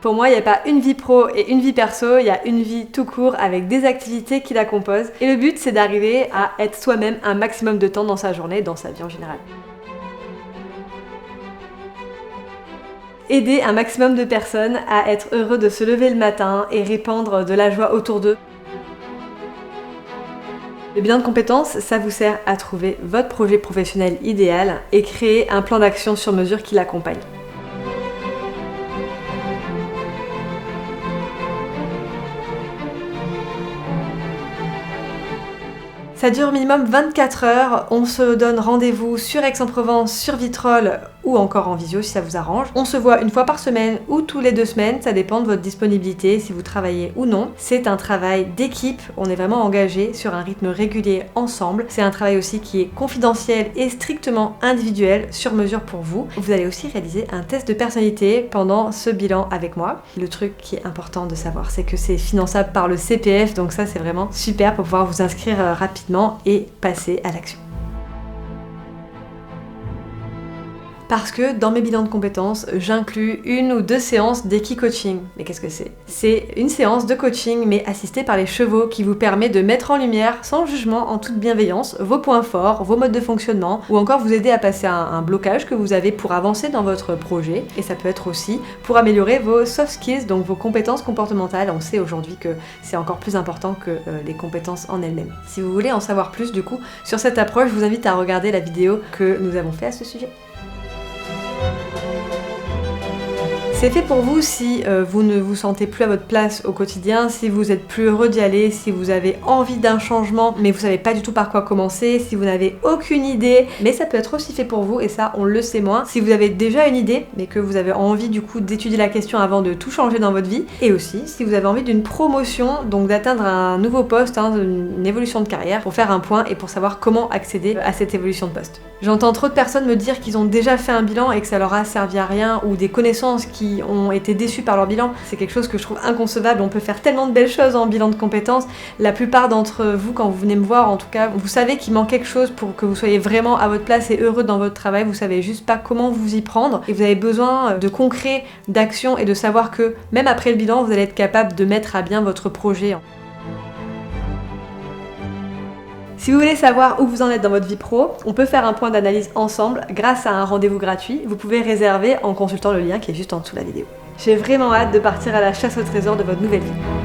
Pour moi, il n'y a pas une vie pro et une vie perso, il y a une vie tout court avec des activités qui la composent. Et le but, c'est d'arriver à être soi-même un maximum de temps dans sa journée, dans sa vie en général. Aider un maximum de personnes à être heureux de se lever le matin et répandre de la joie autour d'eux. Le bilan de compétences, ça vous sert à trouver votre projet professionnel idéal et créer un plan d'action sur mesure qui l'accompagne. Ça dure minimum 24 heures, on se donne rendez-vous sur Aix-en-Provence, sur Vitrolles ou encore en visio si ça vous arrange. On se voit une fois par semaine ou tous les 2 semaines, ça dépend de votre disponibilité, si vous travaillez ou non. C'est un travail d'équipe, on est vraiment engagé sur un rythme régulier ensemble. C'est un travail aussi qui est confidentiel et strictement individuel, sur mesure pour vous. Vous allez aussi réaliser un test de personnalité pendant ce bilan avec moi. Le truc qui est important de savoir, c'est que c'est finançable par le CPF, donc ça c'est vraiment super pour pouvoir vous inscrire rapidement et passer à l'action. Parce que dans mes bilans de compétences, j'inclus 1 ou 2 séances d'Eki-Coaching. Mais qu'est-ce que c'est ? C'est une séance de coaching mais assistée par les chevaux qui vous permet de mettre en lumière, sans jugement, en toute bienveillance, vos points forts, vos modes de fonctionnement ou encore vous aider à passer un blocage que vous avez pour avancer dans votre projet. Et ça peut être aussi pour améliorer vos soft skills, donc vos compétences comportementales. On sait aujourd'hui que c'est encore plus important que les compétences en elles-mêmes. Si vous voulez en savoir plus du coup sur cette approche, je vous invite à regarder la vidéo que nous avons fait à ce sujet. C'est fait pour vous si vous ne vous sentez plus à votre place au quotidien, si vous êtes plus heureux d'y aller, si vous avez envie d'un changement mais vous savez pas du tout par quoi commencer, si vous n'avez aucune idée, mais ça peut être aussi fait pour vous et ça on le sait moins. Si vous avez déjà une idée mais que vous avez envie du coup d'étudier la question avant de tout changer dans votre vie, et aussi si vous avez envie d'une promotion, donc d'atteindre un nouveau poste, une évolution de carrière, pour faire un point et pour savoir comment accéder à cette évolution de poste. J'entends trop de personnes me dire qu'ils ont déjà fait un bilan et que ça leur a servi à rien, ou des connaissances qui ont été déçus par leur bilan. C'est quelque chose que je trouve inconcevable. On peut faire tellement de belles choses en bilan de compétences. La plupart d'entre vous, quand vous venez me voir, en tout cas, vous savez qu'il manque quelque chose pour que vous soyez vraiment à votre place et heureux dans votre travail. Vous savez juste pas comment vous y prendre et vous avez besoin de concret, d'action et de savoir que même après le bilan, vous allez être capable de mettre à bien votre projet. Si vous voulez savoir où vous en êtes dans votre vie pro, on peut faire un point d'analyse ensemble grâce à un rendez-vous gratuit. Vous pouvez réserver en consultant le lien qui est juste en dessous de la vidéo. J'ai vraiment hâte de partir à la chasse au trésor de votre nouvelle vie.